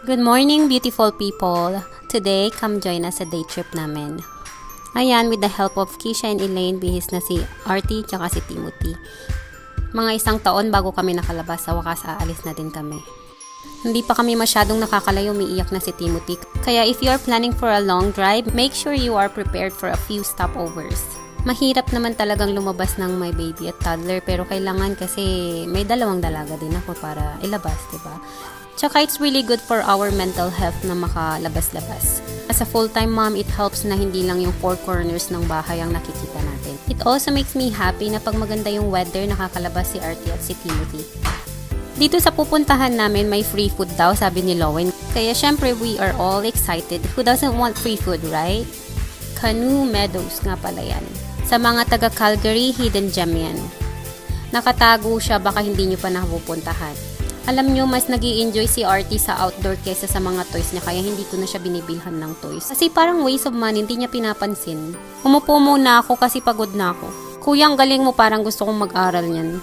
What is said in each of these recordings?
Good morning, beautiful people. Today, come join us sa day trip namin. Ayan, with the help of Kisha and Elaine, bihis na si Artie tsaka si Timothy. Mga isang taon bago kami nakalabas, sa wakas aalis na din kami. Hindi pa kami masyadong nakakalayo, umiiyak na si Timothy. Kaya if you are planning for a long drive, make sure you are prepared for a few stopovers. Mahirap naman talagang lumabas ng may baby at toddler, pero kailangan kasi may dalawang dalaga din ako para ilabas, diba? Tsaka it's really good for our mental health na makalabas-labas. As a full-time mom, it helps na hindi lang yung four corners ng bahay ang nakikita natin. It also makes me happy na pag maganda yung weather, nakakalabas si Artie at si Timothy. Dito sa pupuntahan namin, may free food daw, sabi ni Lowen. Kaya syempre, we are all excited. Who doesn't want free food, right? Canoe Meadows nga pala yan. Sa mga taga Calgary, hidden gem yan. Nakatago siya, baka hindi nyo pa napupuntahan. Alam nyo, mas nag-i-enjoy si Artie sa outdoor kesa sa mga toys niya, kaya hindi ko na siya binibilhan ng toys. Kasi parang waste of money, hindi niya pinapansin. Umupo muna ako kasi pagod na ako. Kuya, ang galing mo, parang gusto kong mag-aral niyan.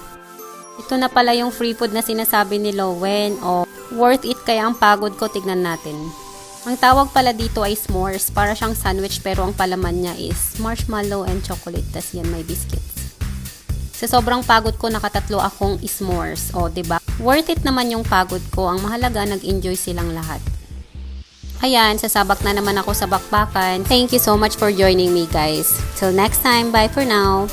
Ito na pala yung free food na sinasabi ni Lowen. O, worth it kaya ang pagod ko, tignan natin. Ang tawag pala dito ay s'mores. Para siyang sandwich pero ang palaman niya is marshmallow and chocolate. Tas yan may biscuits. Sa sobrang pagod ko, nakatatlo akong s'mores. O, diba? Worth it naman yung pagod ko. Ang mahalaga, nag-enjoy silang lahat. Ayan, sasabak na naman ako sa bakbakan. Thank you so much for joining me, guys. Till next time, bye for now.